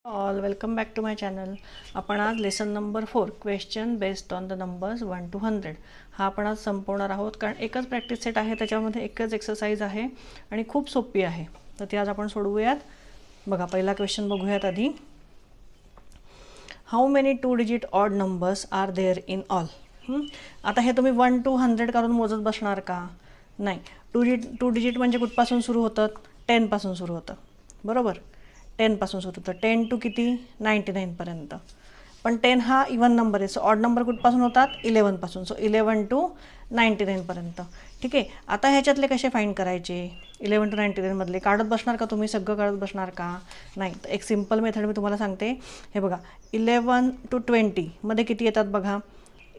All welcome back to my channel. आपण आज lesson number 4 question based on the numbers 1 to 100 हा आपण आज संपवणार आहोत. कारण एकच प्रॅक्टिस सेट आहे, त्याच्यामध्ये एकच एक्सरसाइज आहे आणि खूप सोपी आहे. तर ती आज आपण सोडवूयात. बघा, पहिला क्वेश्चन बघूयात आधी. How many 2 digit odd numbers are there in all. आता हे तुम्ही 1 to 100 करून मोजत बसणार का? नाही. टू डिजिट म्हणजे कुठपासून सुरू होतं? 10 पासून सुरू होतं, बरोबर. 10 पासून सुरू होतं. 10 to किती? 99 पर्यंत. पण 10 हा इवन नंबर आहे, सो ऑड नंबर कुठपासून होतात? 11 पासून. सो 11 to 99 पर्यंत. ठीक आहे. आता ह्याच्यातले कसे फाइंड करायचे? 11 to 99 मधले काढत बसणार का तुम्ही? सगळं काढत बसणार का? नाही. तर एक सिम्पल मेथड मी तुम्हाला सांगते. हे बघा, 11 to 20 मध्ये किती येतात बघा.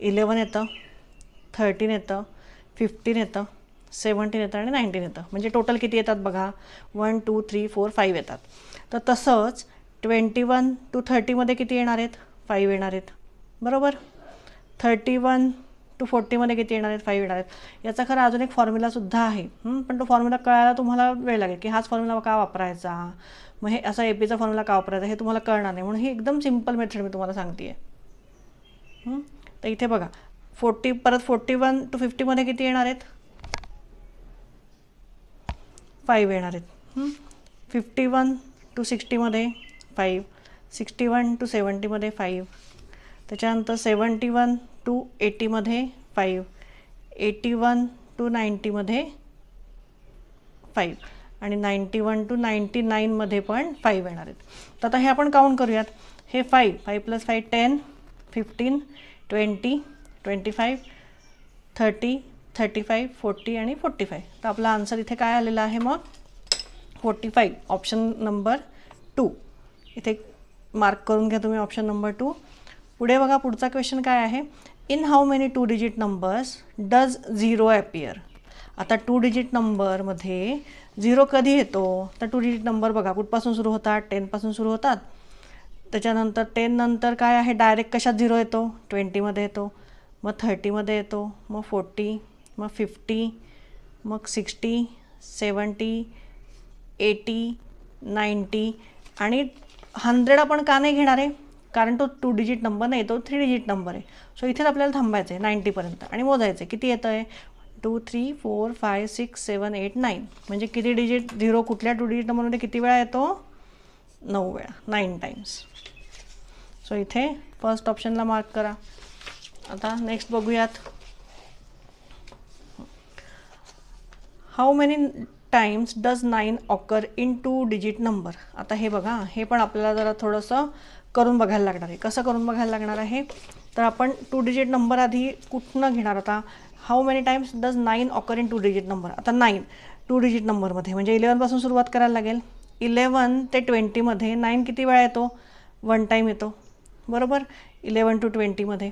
11 येतं, 13 येतं, 15 येतं, 17 येतं आणि 19 येतं. म्हणजे टोटल किती येतात बघा. 1 2 3 4 5 येतात. तर तसंच 21 to 30 मध्ये किती येणार आहेत? 5 येणार आहेत, बरोबर. 31 to 40 मध्ये किती येणार आहेत? 5 येणार आहेत. याचा खरं अजून एक फॉर्म्युलासुद्धा आहे, पण तो फॉर्म्युला कळायला तुम्हाला वेळ लागेल की हाच फॉर्म्युला का वापरायचा, मग हे असा एपीचा फॉर्म्युला का वापरायचा हे तुम्हाला कळणार नाही. म्हणून ही एकदम सिम्पल मेथड मी तुम्हाला सांगते आहे. तर इथे बघा, 40 परत 41 to 50 मध्ये किती येणार आहेत? 5 येणार आहेत. 51 to 60 मध्ये 5, 61 to 70 मध्ये 5, त्याच्यानंतर 71 to 80 मध्ये 5, 81 to 90 मध्ये 5 आणि 91 to 99 मध्ये पण 5 येणार आहेत. तर आता हे आपण काउंट करूयात. हे 5 + 5 10, 15, 20, 25, 30, 35, 40 आणि 45. तर आपला आन्सर इथे काय आलेला आहे मग? 45. ऑप्शन नंबर 2 इथे मार्क करून घ्या तुम्ही, ऑप्शन नंबर 2. पुढे बघा, पुढचा क्वेश्चन काय आहे. In how many 2 digit numbers does 0 appear. आता 2 डिजिट नंबरमध्ये 0 कधी येतो? तर 2 डिजिट नंबर बघा कुठपासून सुरू होतात? 10 पासून सुरू होतात. त्याच्यानंतर 10 नंतर काय आहे? डायरेक्ट कशात 0 येतो? 20 मध्ये येतो, मग 30 मध्ये येतो, मग 40, मग 50, मग 60, 70, 80, 90 आणि 100 आपण का नाही घेणार आहे? कारण तो 2 डिजिट नंबर नाही, तो 3 डिजिट नंबर आहे. सो इथेच आपल्याला थांबायचं आहे 90 पर्यंत आणि मोजायचं आहे किती येतं आहे. 2 3 4 5 6 7 8 9. म्हणजे किती डिजिट 0 कुठल्या 2 डिजिट नंबरमध्ये किती वेळा येतो? 9 वेळा, 9 टाइम्स. सो इथे फर्स्ट ऑप्शनला मार्क करा. आता नेक्स्ट बघूयात. How many times does 9 occur in 2 digit number. आता हे बघा, हे पण आपल्याला जरा थोडंसं करून बघायला लागणार आहे. कसं करून बघायला लागणार आहे? तर आपण 2 डिजिट नंबर आधी कुठनं घेणार? आता how many times does 9 occur in 2 digit number. आता 9 2 डिजिट नंबरमध्ये म्हणजे 11 पासून सुरुवात करायला लागेल. 11 ते 20 मध्ये 9 किती वेळा येतो? 1 टाईम येतो, बरोबर. 11 to 20 मध्ये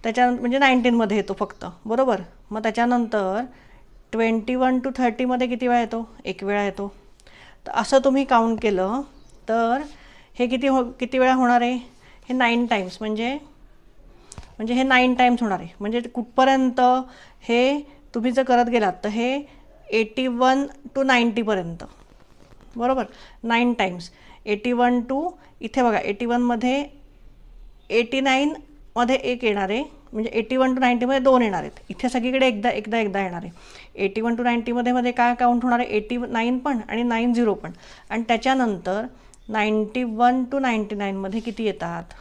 त्याच्या म्हणजे 19 मध्ये येतो फक्त, बरोबर. मग त्याच्यानंतर 21 to 30 मध्ये किती वेळा येतो? 1 वेळा येतो. तर असं तुम्ही काउंट केलं तर हे किती वेळा होणार आहे? हे 9 टाइम्स म्हणजे हे 9 टाइम्स होणार आहे. म्हणजे कुठपर्यंत हे तुम्ही जर करत गेलात तर हे 81 to 90 पर्यंत, बरोबर. 9 टाइम्स 81 to इथे बघा 81 मध्ये 89 मध्ये 1 येणार आहे, म्हणजे 81 to 90 मध्ये 2 येणार आहेत. इथे सगळीकडे एकदा येणार आहे. 81 to 90 मध्ये काय काउंट होणार आहे? 89 पण आणि 90 पण. आणि त्याच्यानंतर 91 to 99 मध्ये किती येतात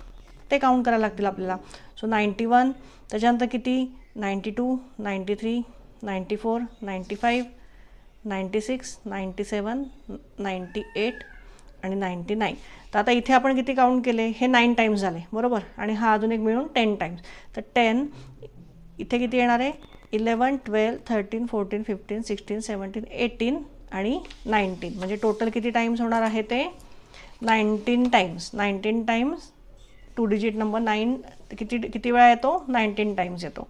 ते काउंट करायला लागतील आपल्याला. सो 91, त्याच्यानंतर किती? 92, 93, 94, 95, 96, 97, 98 आणि 99. तर आता इथे आपण किती काउंट केले? हे 9 टाइम्स झाले, बरोबर. आणि हा अजून एक मिळून 10 टाइम्स. तर 10 इथे किती येणार आहे? 11, 12, 13, 14, 15, 16, 17, 18 आणि 19. म्हणजे टोटल किती टाइम्स होणार आहे ते? 19 टाइम्स. 19 टाइम्स 2 डिजिट नंबर 9 किती वेळा येतो? 19 टाइम्स येतो.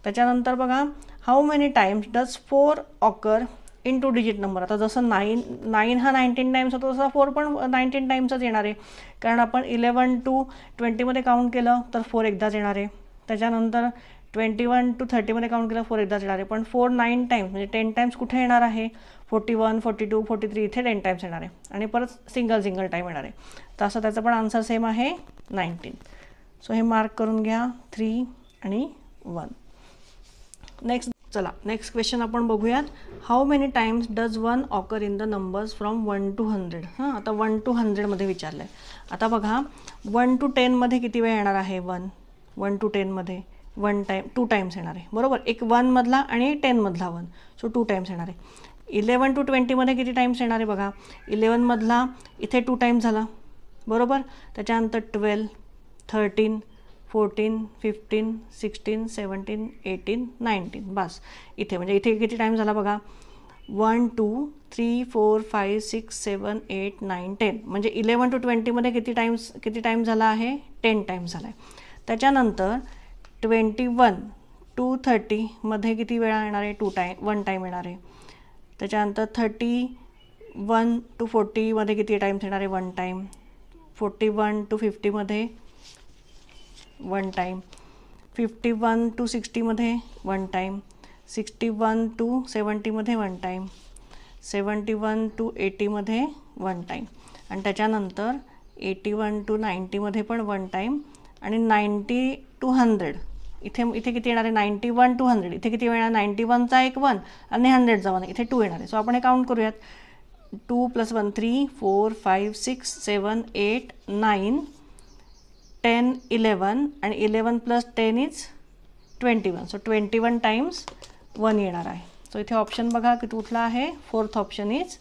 त्याच्यानंतर बघा, how many times does 4 occur in 2 digit number. आता जसं 9 हा 19 टाइम्स होतो तसा 4 पण 19 टाइम्सच येणार आहे. कारण आपण 11 to 20 मध्ये काउंट केलं तर 4 एकदाच येणार आहे. त्याच्यानंतर 21 to 30मध्ये काउंट केलं 4 एकदाच येणार आहे, पण 4 9 टाइम्स म्हणजे 10 टाइम्स कुठे येणार आहे, 41 42 43 इथे 10 टाइम्स येणार आहे आणि परत सिंगल टाईम येणार आहे. तर असं त्याचं पण आन्सर सेम आहे 19. सो हे मार्क करून घ्या 3 आणि 1. नेक्स्ट चला नेक्स्ट क्वेश्चन आपण बघूयात. How many times does 1 occur in the numbers from 1 to 100. हां आता 1 to 100मध्ये विचारलं आहे. आता बघा 1 to 10मध्ये किती वेळ येणार आहे, 1 to 10मध्ये 2 टाइम्स येणार आहे बरोबर. एक 1 मधला आणि 10 मधला 1, सो 2 टाइम्स येणार आहे. 11 to 20मध्ये किती टाइम्स येणार आहे बघा, 11 मधला इथे 2 टाइम्स झाला बरोबर. त्याच्यानंतर 12 13 14 15 16 17 18 19 बस इथे म्हणजे इथे किती टाइम झाला बघा, 1 2 3 4 5 6 7 8 9 10 म्हणजे 11 to 20मध्ये किती टाइम झाला आहे, 10 टाइम्स झाला आहे. त्याच्यानंतर 21 to 30मध्ये किती वेळा येणार आहे, 1 टाइम येणार आहे. त्याच्यानंतर 31 to 40मध्ये किती टाइम्स येणार आहे, 1 time. 41 to 50मध्ये 1 time. 51 to 60मध्ये 1 time. 61 to 70मध्ये 1 time. 71 to 80मध्ये 1 time आणि त्याच्यानंतर 81 to 90मध्ये पण 1 टाइम आणि 90 to 100 इथे किती येणार आहे, 91 to 100 इथे किती येणार, 91चा एक 1 आणि 100चा 1 इथे 2 येणार आहे. सो आपण हे काउंट करूयात. 2 + 1 3 4 5 6 7 8 9 10 11 आणि 11 + 10 इज 21. सो 21 टाइम्स 1 येणार आहे. सो इथे ऑप्शन बघा की कुठला आहे, 4th option is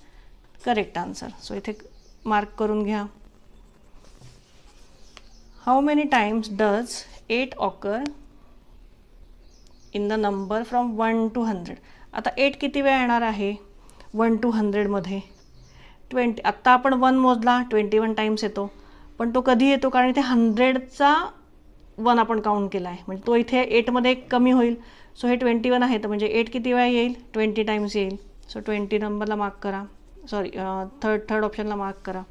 correct answer. So इथे मार्क करून घ्या. How many times does 8 occur in the number from 1 to 100. आता 8 किती वेळा येणार आहे 1 to 100मध्ये, 20. आत्ता आपण 1 मोजला 21 टाइम्स येतो, पण तो कधी येतो, कारण इथे 100चा 1 आपण काउंट केला आहे म्हणजे तो इथे 8मध्ये कमी होईल. सो हे 21 आहे तर म्हणजे 8 किती वेळा येईल, 20 टाइम्स येईल. सो 20 नंबरला मार्क करा, सॉरी थर्ड ऑप्शनला मार्क करा.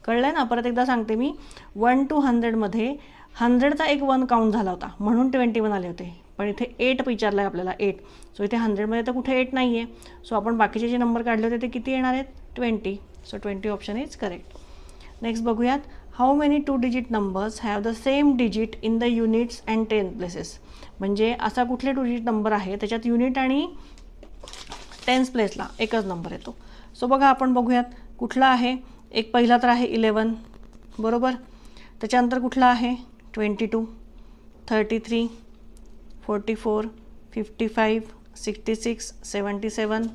कळलं आहे ना. परत एकदा सांगते मी, 1 to 100मध्ये 100चा एक 1 काउंट झाला होता म्हणून 21 आले होते, पण इथे 8 विचारलं आहे आपल्याला 8. सो इथे 100मध्ये तर कुठे 8 नाही आहे. सो आपण बाकीचे जे नंबर काढले होते ते किती येणार आहेत, 20. So 20 option is correct. Next बघूयात. How many 2 digit numbers have the same digit in the units and 10 places. म्हणजे असा कुठले 2 डिजिट नंबर आहे त्याच्यात युनिट आणि 10th प्लेसला एकच नंबर येतो. सो बघा आपण बघूयात कुठला आहे. एक पहिला तर आहे 11 बरोबर. त्याच्यानंतर कुठला आहे 22 33 44 55 66 77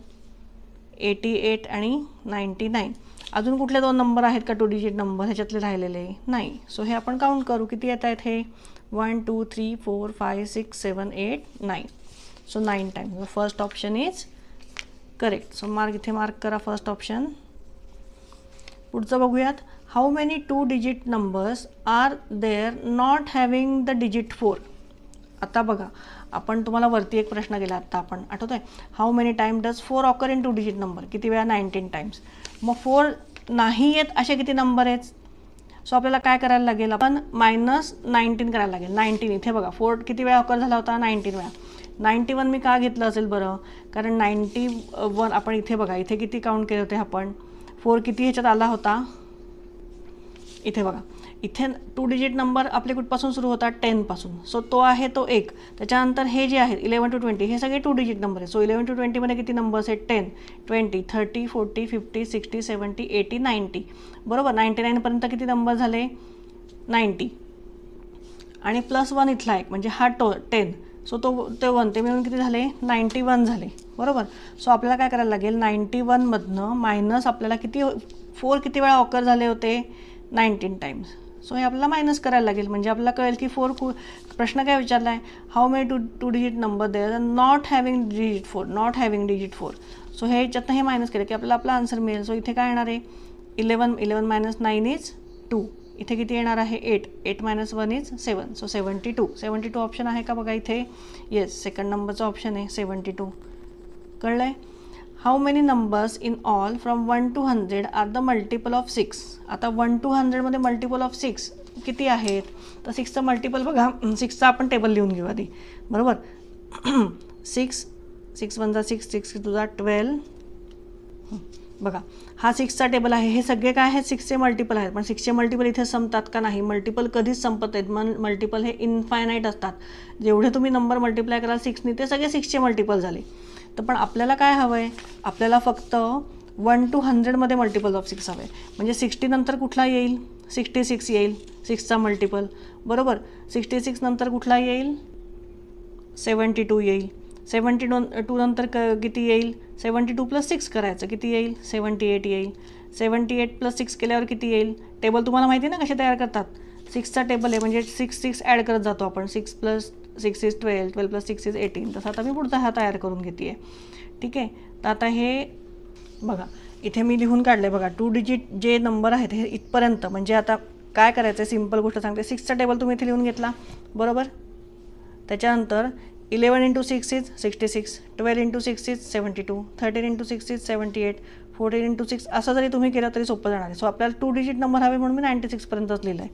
88 आणि 99. अजून कुठले 2 नंबर आहेत का 2 डिजिट नंबर ह्याच्यातले राहिलेले नाही. सो हे आपण काउंट करू किती येत आहेत हे, 1 2 3 4 5 6 7 8 9. So 9 times. First option is correct. So इथे मार्क करा फर्स्ट ऑप्शन. पुढचं बघूयात. How many 2 digit numbers are there not having the digit 4. आता बघा आपण तुम्हाला वरती एक प्रश्न केला आत्ता आपण, आठवत आहे, how many time does 4 occur in 2 digit number, किती वेळा, 19 टाइम्स. मग 4 नाही येत असे किती नंबर आहेत. सो आपल्याला काय करायला लागेल, आपण -19 करायला लागेल. 19 इथे बघा 4 किती वेळा ऑकर झाला होता, 19 वेळा. 91 मी का घेतलं असेल बरं, कारण 91 आपण इथे बघा इथे किती काउंट केले होते आपण, 4 किती ह्याच्यात आला होता, इथे बघा इथे 2 डिजिट नंबर आपले कुठपासून सुरू होतात, 10 पासून. सो तो आहे तो 1. त्याच्यानंतर हे जे आहेत 11 to 20 हे सगळे 2 डिजिट नंबर आहेत. सो 11 to 20मध्ये किती नंबर्स आहेत, 10 20 30 40 50 60 70 80 90 बरोबर. 99पर्यंत किती नंबर झाले, 90 आणि +1 इथला एक म्हणजे हा 10. सो तो 1 ते मिळून किती झाले, 91 झाले बरोबर. सो आपल्याला काय करायला लागेल, 91मधनं मायनस आपल्याला किती 4 किती वेळा ऑकर झाले होते, 19 टाइम्स. सो हे आपल्याला मायनस करायला लागेल म्हणजे आपल्याला कळेल की 4 प्रश्न काय विचारला आहे, how many 2 digit number there not having digit 4, not having digit 4. So हे याच्यातनं हे मायनस केलं की आपल्याला आपला आन्सर मिळेल. सो इथे काय येणार आहे, 11 - 9 इज 2. इथे किती येणार आहे, 8 - 1 इज 7. सो 72 ऑप्शन आहे का बघा इथे, येस सेकंड नंबरचा ऑप्शन आहे 72. कळलं आहे. How many numbers in all from 1 to 100 are the multiple of 6. आता 1 to 100मध्ये मल्टिपल ऑफ 6 किती आहेत? तर 6चं मल्टिपल बघा, 6चा आपण टेबल लिहून घेऊ आधी, बरोबर. 6 1 6 6 2 12. बघा हा 6चा टेबल आहे. हे सगळे काय आहेत? 6चे मल्टिपल आहेत. पण 6चे मल्टिपल इथे संपतात का? नाही. मल्टिपल कधीच संपत आहेत. मल्टिपल हे इनफायनाईट असतात. जेवढे तुम्ही नंबर मल्टिप्लाय कराल 6ने ते सगळे 6चे मल्टिपल झाले. तर पण आपल्याला काय हवं आहे? आपल्याला फक्त 1 to 100मध्ये मल्टिपल ऑफ 6 हवं आहे. म्हणजे 60 नंतर कुठला येईल? 66 येईल 6चा मल्टिपल, बरोबर. 66 नंतर कुठला येईल? 72 येईल. 72 नंतर किती येईल? 72 + 6 करायचं, किती येईल? 78 येईल. 78 + 6 केल्यावर किती येईल? टेबल तुम्हाला माहिती आहे ना कसे तयार करतात? 6चा टेबल आहे म्हणजे 6 ॲड करत जातो आपण. 6 + 6 is 12, 12 + 6 is 18. तसं आता मी पुढचा हा तयार करून घेते आहे. ठीक आहे. तर आता हे बघा इथे मी लिहून काढलं आहे बघा. 2 डिजिट जे नंबर आहेत हे इथपर्यंत. म्हणजे आता काय करायचं आहे? सिम्पल गोष्ट सांगते. 6चा टेबल तुम्ही इथे लिहून घेतला, बरोबर. त्याच्यानंतर 11 × 6 is 66, 12 × 6 is 72, 13 × 6 is 78, 14 × 6 असं जरी तुम्ही केलं तरी सोपं जाणार आहे. सो आपल्याला 2 डिजिट नंबर हवे म्हणून मी 96पर्यंतच लिहिलं आहे.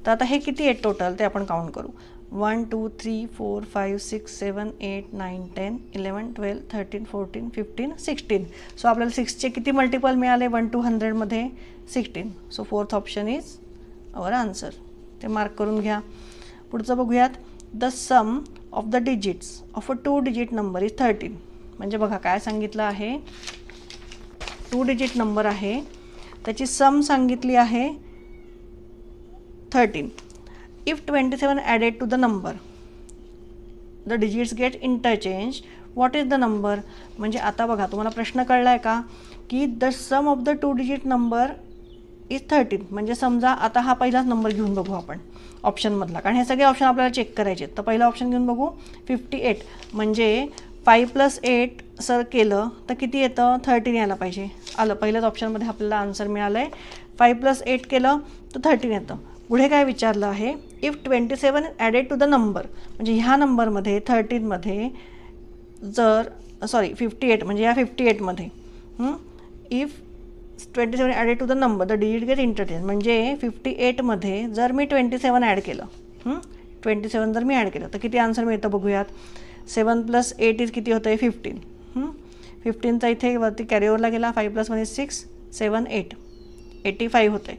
तर आता हे किती आहेत टोटल ते आपण काउंट करू. 1 2 3 4 5 6 7 8 9 10 11 12 13 14 15 16. सो आपल्याला 6चे किती मल्टिपल मिळाले 1 to 100मध्ये? 16. So 4th option is our answer. ते मार्क करून घ्या. पुढचं बघूयात. The sum of the digits of a 2 digit number is 13. म्हणजे बघा काय सांगितलं आहे? 2 डिजिट नंबर आहे, त्याची सम सांगितली आहे 13. If 27 added to the number the digits get interchange, what is the number? म्हणजे आता बघा तुम्हाला प्रश्न कळला आहे का की the sum of the 2 digit number is 13. म्हणजे समजा आता हा पहिलाच नंबर घेऊन बघू आपण ऑप्शनमधला, कारण हे सगळे ऑप्शन आपल्याला चेक करायचे. तर पहिला ऑप्शन घेऊन बघू. 58 म्हणजे 5 + 8 सर केलं तर किती येतं? 13 यायला पाहिजे. आलं. पहिल्याच ऑप्शनमध्ये आपल्याला आन्सर मिळालं आहे. 5 + 8 केलं तर 13 येतं. पुढे काय विचारलं आहे? If 27 added to the number, म्हणजे ह्या नंबरमध्ये 13मध्ये जर 58 म्हणजे या 58मध्ये if 27 added to the number the digit get interchange, म्हणजे 58मध्ये जर मी 27 ॲड केलं, 27 जर मी ॲड केलं तर किती आन्सर मिळतं बघूयात. 7 + 8 इज किती होतं आहे? 15. 15चा इथे वरती कॅरीओवरला गेला. 5 + 1 is 6, 7 8 85 होतं आहे,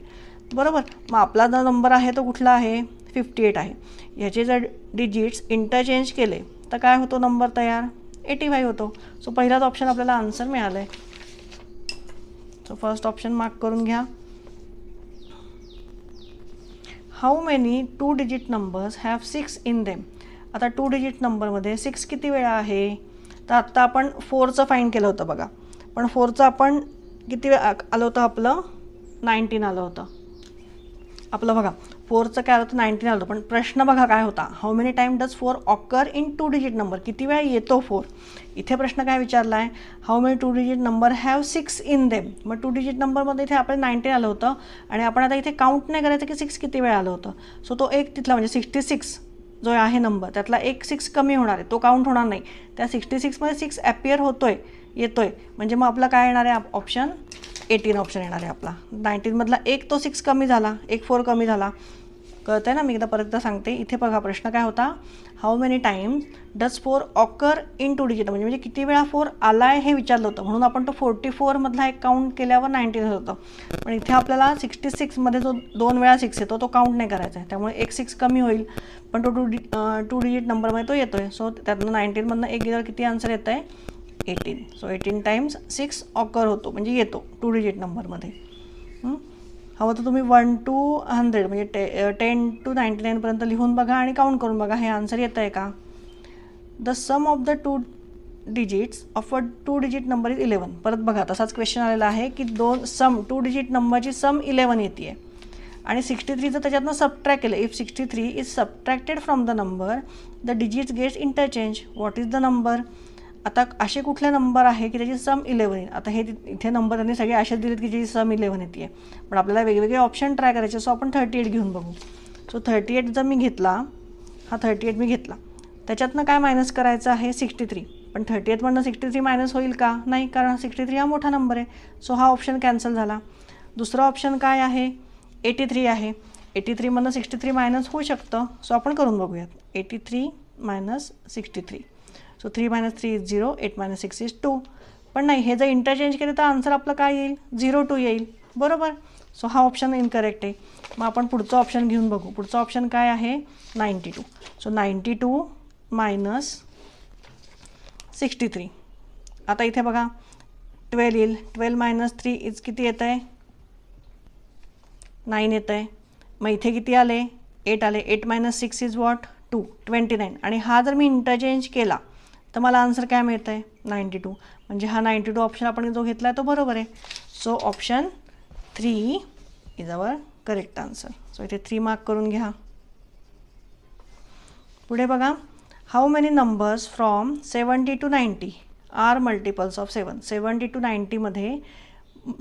बरोबर. मग आपला जो नंबर आहे तो कुठला आहे? 58 आहे. ह्याचे जर डिजिट्स इंटरचेंज केले तर काय होतो नंबर तयार? 85 होतो. सो पहिलाच ऑप्शन आपल्याला आन्सर मिळालं आहे. सो फर्स्ट ऑप्शन मार्क करून घ्या. How many 2 digit numbers have 6 in them? आता 2 डिजिट नंबरमध्ये 6 किती वेळा आहे? तर आत्ता आपण 4चं फाईंड केलं होतं बघा. पण 4चं आपण किती आलं होतं? आपलं 19 आलं होतं. आपलं बघा 4चं काय आलं होतं? 19 आलं होतं. पण प्रश्न बघा काय होता? How many time does 4 occur in 2 digit number? किती वेळा येतो 4? इथे प्रश्न काय विचारला आहे? How many 2 digit number have 6 in them? मग 2 डिजिट नंबरमध्ये इथे आपलं 19 आलं होतं आणि आपण आता इथे काउंट नाही करायचं की 6 किती वेळा आलं होतं. सो तो एक तिथला म्हणजे 66 जो आहे नंबर त्यातला एक 6 कमी होणार आहे, तो काउंट होणार नाही. त्या 66मध्ये 6 ॲपियर येतोय म्हणजे मग आपला काय येणार आहे? ऑप्शन 18 ऑप्शन येणार आहे आपला. 19मधला एक तो 6 कमी झाला, एक 4 कमी झाला. कळतं आहे ना? मी एकदा परत सांगते. इथे बघा प्रश्न काय होता? How many Times does 4 occur in 2 digit? म्हणजे किती वेळा 4 आला आहे हे विचारलं होतं. म्हणून आपण तो 44मधला एक काउंट केल्यावर 19 होतं. पण इथे आपल्याला 66मध्ये जो 2 वेळा 6 येतो तो काउंट नाही करायचा आहे. त्यामुळे एक 6 कमी होईल. पण तो 2 डिजिट नंबरमध्ये तो येतो आहे. सो त्यातनं 19मधनं एक गेल्यावर किती आन्सर येतं आहे? 18. सो 18 टाईम्स 6 ऑकर होतो म्हणजे येतो 2 डिजिट नंबरमध्ये. हवं तर तुम्ही 1 to 100 म्हणजे 10 to 99पर्यंत लिहून बघा आणि काउंट करून बघा हे आन्सर येतं आहे का. The sum of the 2 digits of a 2 digit number is 11. परत बघा तसाच क्वेश्चन आलेला आहे की 2 डिजिट नंबरची सम 11 येते आहे आणि 63 त्याच्यातनं सबट्रॅक्ट केलं. If 63 is subtracted from the number the digits gets interchange, what is the number? आता असे कुठले नंबर आहे की त्याची सम 11 येईल? आता हे इथे नंबर त्यांनी सगळे असेच दिलेत की ज्याची सम 11 येते आहे. पण आपल्याला वेगवेगळे ऑप्शन ट्राय करायचे. सो आपण 38 घेऊन बघू. सो 38 जर मी घेतला, हा 38 मी घेतला, त्याच्यातनं काय मायनस करायचं आहे? 63. पण 38मधनं 63 मायनस होईल का? नाही, कारण 63 हा मोठा नंबर आहे. सो हा ऑप्शन कॅन्सल झाला. दुसरा ऑप्शन काय आहे? 83 आहे. 83मधनं 63 मायनस होऊ शकतं. सो आपण करून बघूयात. 83 minus 63. So 3 minus 3 is 0, 8 minus 6 is 2. पण नाही, हे जर इंटरचेंज केलं तर आन्सर आपलं काय येईल? 02 येईल. बरोबर. सो हा ऑप्शन इनकरेक्ट आहे. मग आपण पुढचं ऑप्शन घेऊन बघू. पुढचं ऑप्शन काय आहे? 92. So 92 minus 63. आता इथे बघा 12 येईल. 12 मायनस 3 इज किती येतं आहे? 9 येतं आहे. मग इथे किती आले? 8 आले. 8 मायनस 6 इज वॉट? 2, 29. आणि हा जर मी इंटरचेंज केला तर मला आन्सर काय मिळतं आहे? 92. म्हणजे हा 92 ऑप्शन आपण जो घेतला आहे तो बरोबर आहे. So option 3 is our correct answer. So इथे 3 मार्क करून घ्या. पुढे बघा, how many numbers from 70 to 90 are multiples of 7. 70 to 90मध्ये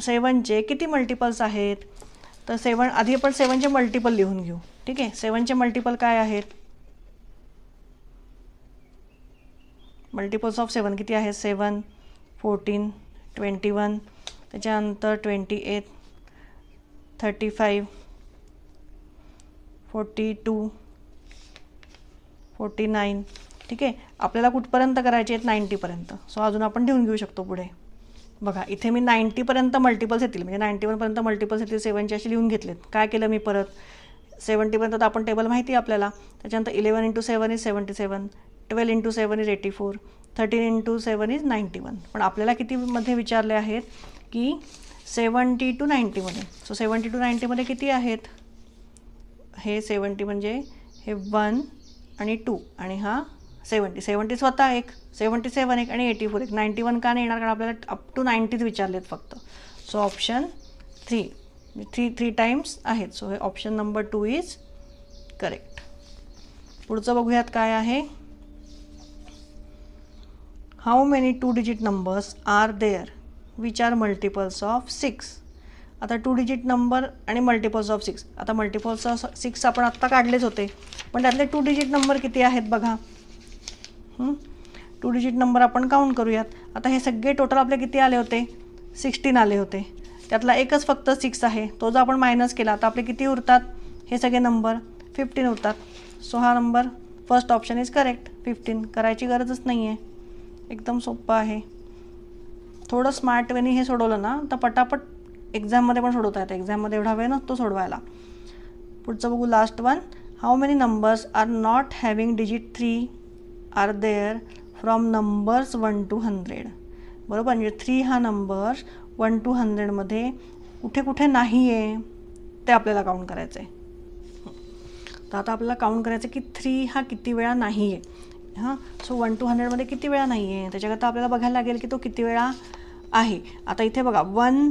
7चे किती मल्टिपल्स आहेत? तर 7 आधी आपण 7चे मल्टिपल लिहून घेऊ. ठीक आहे. 7चे मल्टिपल काय आहेत? मल्टिपल्स ऑफ 7 किती आहेत? 7, 14, 21, त्याच्यानंतर 28, 35, 42, 49. ठीक आहे. आपल्याला कुठपर्यंत करायचे आहेत? 90पर्यंत. सो अजून आपण लिहून घेऊ शकतो पुढे. बघा इथे मी 90पर्यंत मल्टिपल्स येतील, म्हणजे 91पर्यंत मल्टिपल्स येतील 7चे असे लिहून घेतलेत. काय केलं मी परत? 70पर्यंत तर आपण टेबल माहिती आहे आपल्याला. त्याच्यानंतर 11 × 7 इज 77, 12 × 7 इज 84, 13 × 7 इज 91. पण आपल्याला कितीमध्ये विचारले आहेत? की 70 to 90मध्ये. सो 70 to 90मध्ये किती आहेत? हे 70 म्हणजे हे 1 आणि 2 आणि हा 70 स्वतः एक, 77 एक आणि 84 एक. 91 का नाही येणार? कारण आपल्याला अप टू 90 विचारलेत फक्त. सो ऑप्शन 3 टाइम्स आहेत. सो हे ऑप्शन नंबर 2 इज करेक्ट. पुढचं बघूयात काय आहे. How many 2 digit numbers are there which are multiples of 6. आता 2 digit नंबर आणि मल्टिपल्स ऑफ 6. आता मल्टिपल्स ऑफ 6 आपण आत्ता काढलेच होते, पण त्यातले 2 digit नंबर किती आहेत बघा. 2 digit नंबर आपण काउंट करूयात. आता हे सगळे टोटल आपले किती आले होते? 16 आले होते. त्यातला एकच फक्त 6 आहे, तो जर आपण मायनस केला तर आपले किती उरतात? हे सगळे नंबर 15 उरतात. सो हा number first option is correct. 15 करायची गरजच नाही आहे. एकदम सोपं आहे. थोडं स्मार्ट वेनी हे सोडवलं ना तर पटापट एक्झाममध्ये पण सोडवता येतं. एक्झाममध्ये एवढा वेळ नसतो सोडवायला. पुढचं बघू, last one. How many numbers are not having digit 3 are there from numbers 1 to 100. बरोबर. म्हणजे 3 हा नंबर 1 to 100मध्ये कुठे कुठे नाही आहे ते आपल्याला काउंट करायचं आहे. तर आता आपल्याला काउंट करायचं की 3 हा किती वेळा नाही आहे. सो 1 to 100मध्ये किती वेळा नाही आहे त्याच्याकरता आपल्याला बघायला लागेल की तो किती वेळा आहे. आता इथे बघा 1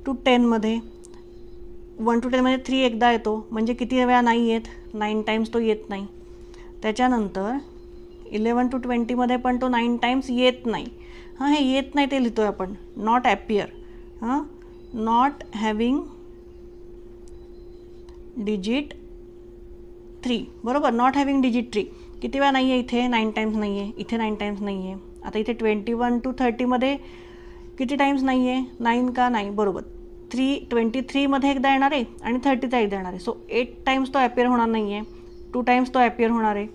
to 10मध्ये 1 to 10मध्ये 3 एकदा येतो, म्हणजे किती वेळा नाही येत? 9 टाइम्स तो येत नाही. त्याच्यानंतर 11 to 20मध्ये पण तो 9 टाइम्स येत नाही. हे येत नाही ते लिहितो आहे आपण. Not appear. Not having digit 3. बरोबर. नॉट हॅविंग डिजिट 3 किती वेळा नाही आहे? इथे 9 टाइम्स नाही आहे, इथे 9 टाइम्स नाही आहे. आता इथे 21 to 30मध्ये किती टाइम्स नाही आहे? 9 का नाही? बरोबर. 23मध्ये एकदा येणार आहे आणि 30चा एकदा येणार आहे. सो 8 टाइम्स तो ॲपियर होणार नाही आहे. 2 टाइम्स तो ॲपियर होणार आहे.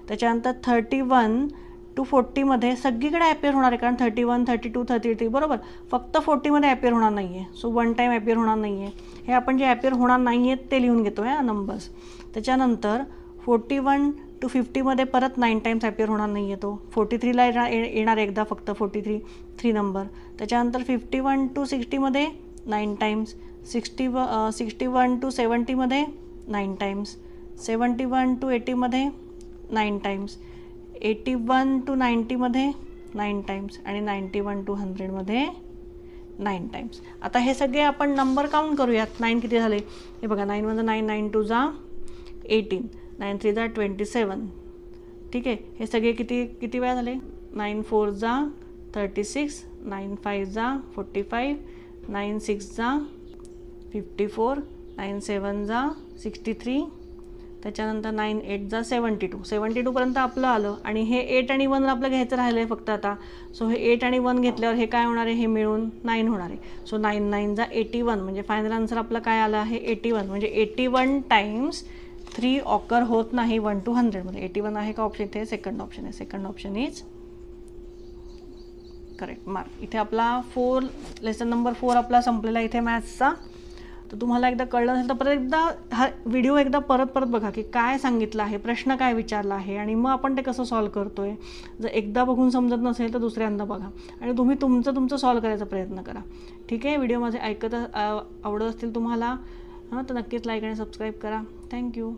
त्याच्यानंतर 31 to 40मध्ये सगळीकडे ॲपियर होणार आहे, कारण 31, 32, 33 बरोबर. फक्त 40मध्ये ॲपियर होणार नाही आहे. सो 1 टाइम ॲपियर होणार नाही आहे. हे आपण जे ॲपियर होणार नाही आहेत ते लिहून घेतो आहे नंबर्स. त्याच्यानंतर 41 to 50मध्ये परत 9 टाइम्स ॲपियर होणार नाही आहे तो. 43ला येणार एकदा फक्त 3 नंबर. त्याच्यानंतर 51 to 60मध्ये 9 times. 61 to 70मध्ये 9 times. 71 to 80मध्ये 9 times. 81 to 90मध्ये 9 times आणि 91 to 100मध्ये 9 टाइम्स. आता हे सगळे आपण नंबर काउंट करूयात. 9 किती झाले? हे बघा, 9 × 9, 9 × 2 = 18, 9 × 3 = 27. ठीक आहे. हे सगळे किती वेळा झाले? 9 × 4 = 36, 9 × 5 = 45, 9 × 6 = 54, 9 × 7 = 63, त्याच्यानंतर 9 8 जा 72, 72पर्यंत आपलं आलं. आणि हे 8 आणि 1 आपलं घ्यायचं राहिलं आहे फक्त आता. सो हे 8 आणि 1 घेतल्यावर हे काय होणार आहे, हे मिळून 9 होणार आहे. सो 9 9 जा 81, म्हणजे फायनल आन्सर आपलं काय आलं आहे 81. म्हणजे 81 टाइम्स 3 ऑकर होत नाही 1 to 100 मध्ये. 81 आहे का ऑप्शन, इथे सेकंड ऑप्शन आहे. Second option is correct. Mark. इथे आपला लेसन नंबर 4 आपला संपलेला इथे मॅथ्सचा. तर तुम्हाला एकदा कळलं असेल तर परत एकदा हा व्हिडिओ एकदा परत बघा की काय सांगितलं आहे, प्रश्न काय विचारला आहे आणि मग आपण ते कसं सॉल्व करतो आहे. जर एकदा बघून समजत नसेल तर दुसऱ्यांदा बघा आणि तुम्ही तुमचं सॉल्व करायचा प्रयत्न करा. ठीक आहे. व्हिडिओ माझे आवडत असतील तुम्हाला तर नक्कीच लाईक आणि सबस्क्राईब करा. थँक्यू.